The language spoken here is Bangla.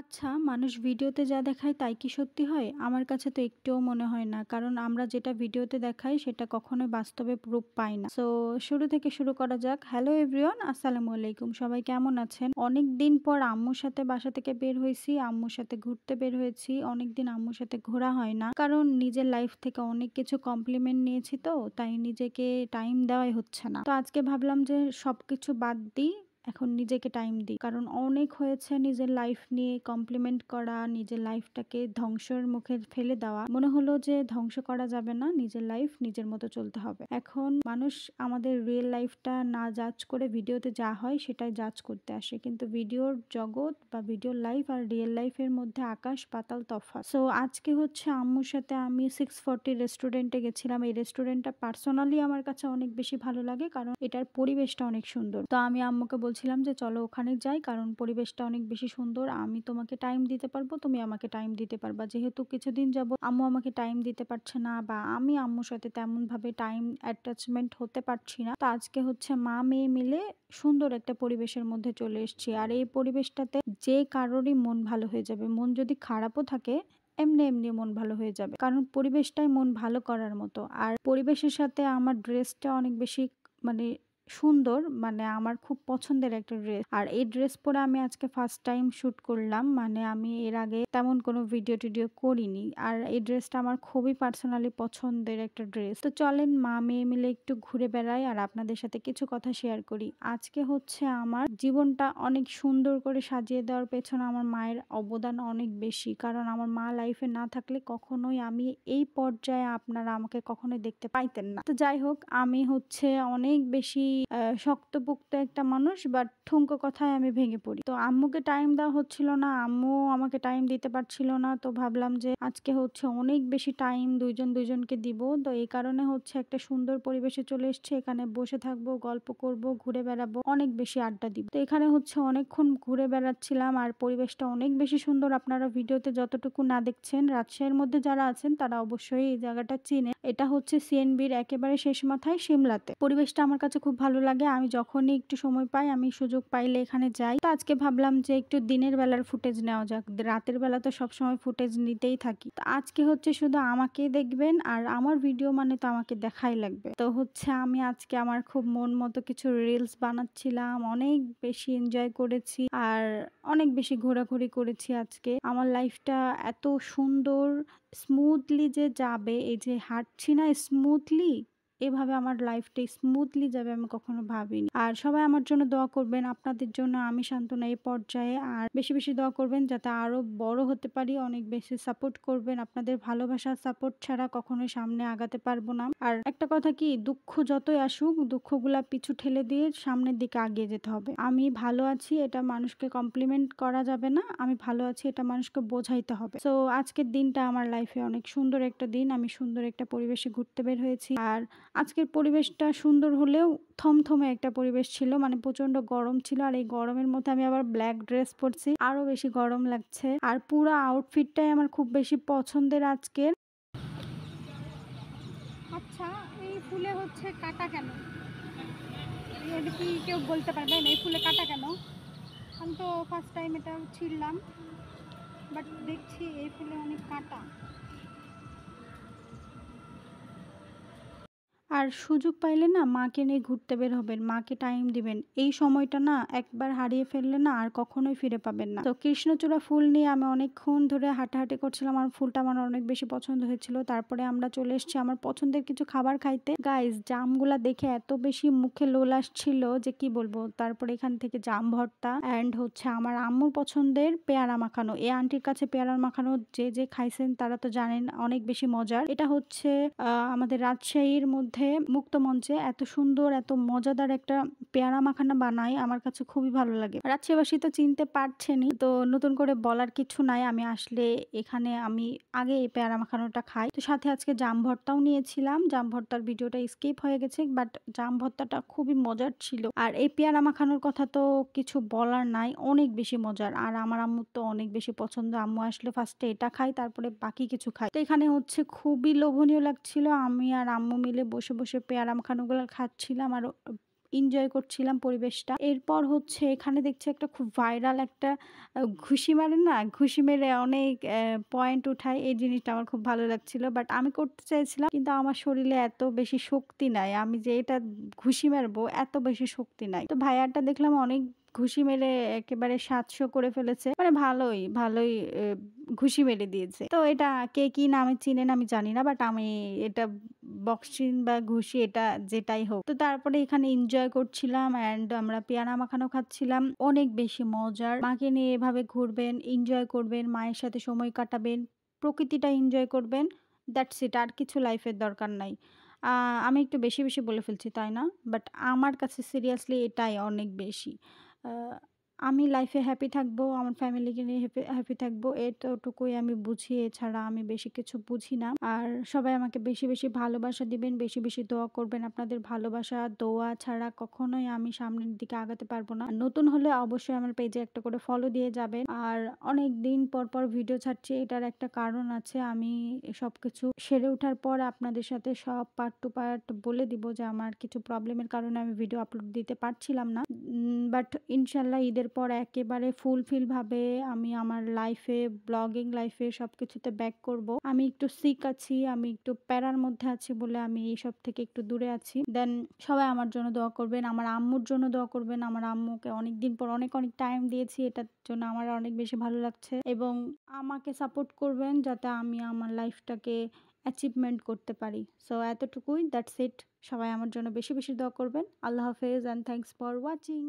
আচ্ছা, মানুষ ভিডিওতে যা দেখায় তাই কি সত্যি হয়? আমার কাছে তো একটুও মনে হয় না। কারণ আমরা যেটা ভিডিওতে দেখাই সেটা কখনোই বাস্তবে প্রুফ পাই না। সো শুরু থেকে শুরু করা যাক। হ্যালো এভরিওয়ান, আসসালামু আলাইকুম। সবাই কেমন আছেন? অনেকদিন পর আম্মুর সাথে বাসা থেকে বের হইছি। আম্মুর সাথে ঘুরতে বের হয়েছি। অনেকদিন আম্মুর সাথে ঘোরা হয় না। কারণ নিজের লাইফ থেকে অনেক কিছু কমপ্লিমেন্ট নিয়েছি তো, তাই নিজেকে টাইম দেওয়াই হচ্ছে না। তো আজকে ভাবলাম যে সবকিছু বাদ দিই। এখন নিজেকে টাইম দিই। কারণ অনেক হয়েছে নিজের লাইফ নিয়ে কমপ্লিমেন্ট করা, নিজের লাইফটাকে ধ্বংসের মুখে ফেলে দেওয়া। মনে হলো যে ধ্বংস করা যাবে না, নিজের লাইফ নিজের মতো চলতে হবে। এখন মানুষ আমাদের রিয়েল লাইফটা না জাজ করে ভিডিওতে যা হয় সেটাই জাজ করতে আসে। কিন্তু ভিডিওর জগৎ বা ভিডিওর লাইফ আর রিয়েল লাইফের মধ্যে আকাশ পাতাল তফাৎ। সো আজকে হচ্ছে আম্মুর সাথে আমি 640 রেস্টুরেন্টে গেছিলাম। এই রেস্টুরেন্টটা পার্সোনালি আমার কাছে অনেক বেশি ভালো লাগে কারণ এটার পরিবেশটা অনেক সুন্দর। তো আমি আম্মুকে বলছিলাম যে চলো ওখানে যাই, কারণ পরিবেশটা অনেক বেশি সুন্দর। আমি তোমাকে টাইম দিতে পারবো, তুমি আমাকে টাইম দিতে পারবা। যেহেতু কিছুদিন যাবত আম্মু আমাকে টাইম দিতে পারছে না বা আমি আম্মুর সাথে তেমন ভাবে টাইম অ্যাটাচমেন্ট হতে পারছি না, তো আজকে হচ্ছে মা মেয়ে মিলে সুন্দর একটা পরিবেশের মধ্যে চলে এসেছি। আর এই পরিবেশটাতে যে কারোরই মন ভালো হয়ে যাবে। মন যদি খারাপও থাকে এমনি এমনি মন ভালো হয়ে যাবে, কারণ পরিবেশটাই মন ভালো করার মতো। আর পরিবেশের সাথে আমার ড্রেসটা অনেক বেশি মানে সুন্দর, মানে আমার খুব পছন্দের একটা ড্রেস। আর এই ড্রেস পরে আমি আজকে ফার্স্ট টাইম শুট করলাম, মানে আমি এর আগে তেমন কোনো ভিডিও টিডিও করিনি। আর এই ড্রেসটা আমার খুবই পার্সোনালি পছন্দের একটা ড্রেস। তো চলেন মা মেয়ে মিলে একটু ঘুরে বেড়াই আর আপনাদের সাথে কিছু কথা শেয়ার করি। আজকে হচ্ছে আমার জীবনটা অনেক সুন্দর করে সাজিয়ে দেওয়ার পেছনে আমার মায়ের অবদান অনেক বেশি, কারণ আমার মা লাইফে না থাকলে কখনোই আমি এই পর্যায়ে আপনারা আমাকে কখনোই দেখতে পাইতেন না। তো যাই হোক, আমি হচ্ছে অনেক বেশি শক্তপোক্ত একটা মানুষ, বাট ঠুনকো কথায় আমি ভেঙে পড়ি। তো আম্মুকে টাইম দেওয়া হচ্ছিল না, আম্মু আমাকে টাইম দিতে পারছিল না। তো ভাবলাম যে আজকে হচ্ছে অনেক বেশি টাইম দুইজন দুইজনকে দিব। তো এই কারণে হচ্ছে একটা সুন্দর পরিবেশে চলে এসেছি। এখানে বসে থাকবো, গল্প করব, ঘুরে বেড়াবো, অনেক বেশি আড্ডা দিব। তো এখানে হচ্ছে অনেকক্ষণ ঘুরে বেড়াচ্ছিলাম আর পরিবেশটা অনেক বেশি সুন্দর। আপনারা ভিডিওতে যতটুকু না দেখছেন, রাজশাহীর মধ্যে যারা আছেন তারা অবশ্যই এই জায়গাটা চিনে। এটা হচ্ছে সিএনবির একেবারে শেষ মাথায় সিমলাতে। পরিবেশটা আমার কাছে খুব ভালো লাগে। আমি যখনই একটু সময় পাই, আমি সুযোগ পাইলে এখানে যাই। তো আজকে ভাবলাম যে একটু দিনের বেলার ফুটেজ নেওয়া যাক। রাতের বেলা তো সবসময় ফুটেজ নিতেই থাকি। তো আজকে হচ্ছে শুধু আমাকেই দেখবেন আর আমার ভিডিও মানে তো আমাকে দেখাই লাগবে। তো হচ্ছে আমি আজকে আমার খুব মন মতো কিছু রিলস বানাচ্ছিলাম, অনেক বেশি এনজয় করেছি আর অনেক বেশি ঘোরাঘুরি করেছি। আজকে আমার লাইফটা এত সুন্দর স্মুথলি যে যাবে, এই যে হাঁটছি না স্মুথলি, এভাবে আমার লাইফটা স্মুথলি যাবে আমি কখনো ভাবিনি। আর সবাই আমার জন্য দোয়া করবেন, আপনাদের জন্য আমি সান্ত্বনা এই পর্যায়ে। আর বেশি বেশি দোয়া করবেন যাতে আরো বড় হতে পারি, অনেক বেশি সাপোর্ট করবেন। আপনাদের ভালোবাসা সাপোর্ট ছাড়া কখনোই সামনে আগাতে পারবো না। আর একটা কথা কি, দুঃখ যতই আসুক দুঃখগুলা পিছু ঠেলে দিয়ে সামনের দিকে আগিয়ে যেতে হবে। আমি ভালো আছি এটা মানুষকে কমপ্লিমেন্ট করা যাবে না, আমি ভালো আছি এটা মানুষকে বোঝাইতে হবে। তো আজকের দিনটা আমার লাইফে অনেক সুন্দর একটা দিন। আমি সুন্দর একটা পরিবেশে ঘুরতে বের হয়েছি। আর আজকের পরিবেশটা সুন্দর হলেও থমথমে একটা পরিবেশ ছিল, মানে প্রচন্ড গরম ছিল। আর এই গরমের মধ্যে আমি আবার ব্ল্যাক ড্রেস পরছি, আরো বেশি গরম লাগছে। আর পুরো আউটফিটটাই আমার খুব বেশি পছন্দের আজকের। আচ্ছা, এই ফুলে হচ্ছে কাটা কেন? এটা কি কেউ বলতে পারবেন এই ফুলে কাটা কেন? আমি তো ফার্স্ট টাইম এটা ছিঁড়লাম, বাট দেখছি এই ফুলে অনেক কাটা। আর সুযোগ পাইলে না মাকে নিয়ে ঘুরতে বের হবেন, মাকে টাইম দিবেন। এই সময়টা না একবার হারিয়ে ফেললে না আর কখনোই ফিরে পাবেন না। তো কৃষ্ণচূড়া ফুল নিয়ে আমি অনেকক্ষণ ধরে হাঁটাহাঁটি করছিলাম। আর ফুলটা আমার অনেক বেশি পছন্দ হয়েছিল। তারপরে আমরা চলে এসেছি আমার পছন্দের কিছু খাবার খাইতে। গাইস, জামগুলা দেখে এত বেশি মুখে লোল আসছিল যে কি বলবো। তারপরে এখান থেকে জাম ভর্তা অ্যান্ড হচ্ছে আমার আম্মুর পছন্দের পেয়ারা মাখানো। এই আন্টির কাছে পেয়ারা মাখানো যে যে খাইছেন তারা তো জানেন অনেক বেশি মজার। এটা হচ্ছে আমাদের রাজশাহীর মধ্যে মুক্ত মঞ্চে এত সুন্দর এত মজাদার একটা পেয়ারা মাখানা বানায়, আমার কাছে খুবই ভালো লাগে। রাজশাহীবাসী তো চিনতে পারছেনই, তো নতুন করে বলার কিছু নাই। আমি আসলে এখানে আমি আগে এই পেয়ারা মাখানোটা খাই। তো সাথে আজকে জাম ভর্তাও নিয়েছিলাম। জাম ভর্তার ভিডিওটা স্কিপ হয়ে গেছে, বাট জাম ভর্তাটা খুবই মজার ছিল। আর এই পেয়ারা মাখানোর কথা তো কিছু বলার নাই, অনেক বেশি মজার। আর আমার আম্মুর তো অনেক বেশি পছন্দ। আম্মু আসলে ফার্স্টে এটা খাই, তারপরে বাকি কিছু খাই। তো এখানে হচ্ছে খুবই লোভনীয় লাগছিল। আমি আর আম্মু মিলে বসে বসে পেয়ারা মাখানোগুলো খাচ্ছিলাম। আর এনজয় করছিলাম পরিবেশটা। এরপর হচ্ছে এখানে দেখছি একটা খুব ভাইরাল একটা ঘুষি মারে না? ঘুষি মেরে অনেক পয়েন্ট উঠায়। এই জিনিসটা আমার খুব ভালো লাগছিল। বাট আমি করতে চাইছিলাম কিন্তু আমার শরীরে এত বেশি শক্তি নাই। আমি যে এটা ঘুষি মারবো এত বেশি শক্তি নাই। তো ভাইয়াটা দেখলাম অনেক ঘুষি মেরে একেবারে ৭০০ করে ফেলেছে। মানে ভালোই ঘুষি মেরে দিয়েছে। তো এটা কে কি নামে চিনেন আমি জানি না। বাট আমি এটা বক্সিং বা ঘুষি এটা যেটাই হোক। তো তারপরে এখানে এনজয় করছিলাম অ্যান্ড আমরা পেয়ারা মাখানো খাচ্ছিলাম। অনেক বেশি মজার। মাকে নিয়ে এভাবে ঘুরবেন, এনজয় করবেন, মায়ের সাথে সময় কাটাবেন, প্রকৃতিটা এনজয় করবেন। That's it. আর কিছু লাইফের দরকার নাই। আ আমি একটু বেশি বলে ফেলছি, তাই না? বাট আমার কাছে সিরিয়াসলি এটাই অনেক বেশি। আ আমি লাইফে হ্যাপি থাকবো, আমার ফ্যামিলিকে নিয়ে হ্যাপি থাকবো এতটুকুই আমি বুঝি। এছাড়া আমি বেশি কিছু বুঝি না। আর সবাই আমাকে বেশি ভালোবাসা দিবেন, বেশি দোয়া করবেন। আপনাদের ভালোবাসা, দোয়া ছাড়া কখনোই আমি সামনের দিকে আগাতে পারবো না। আর নতুন হলে অবশ্যই আমার পেজে একটা করে ফলো দিয়ে যাবেন। আর অনেকদিন পর ভিডিও ছাড়ছি এটার একটা কারণ আছে। আমি সবকিছু সেরে ওঠার পর আপনাদের সাথে সব পার্ট টু পার্ট বলে দিব যে আমার কিছু প্রবলেমের কারণে আমি ভিডিও আপলোড দিতে পারছিলাম না। বাট ইনশাল্লাহ ঈদের পর একেবারে ফুলফিল ভাবে আমি আমার লাইফে, ব্লগিং লাইফে সবকিছুতে ব্যাক করব। আমি একটু সিক আছি, আমি একটু প্যারার মধ্যে আছি বলে আমি এইসব থেকে একটু দূরে আছি। দেন সবাই আমার জন্য দোয়া করবেন, আমার আম্মুর জন্য দোয়া করবেন। আমার আম্মুকে অনেকদিন পর অনেক টাইম দিয়েছি, এটার জন্য আমার অনেক বেশি ভালো লাগছে। এবং আমাকে সাপোর্ট করবেন যাতে আমি আমার লাইফটাকে অ্যাচিভমেন্ট করতে পারি। সো এতটুকুই, দ্যাটস ইট। সবাই আমার জন্য বেশি দোয়া করবেন। আল্লাহ হাফেজ অ্যান্ড থ্যাংকস ফর ওয়াচিং।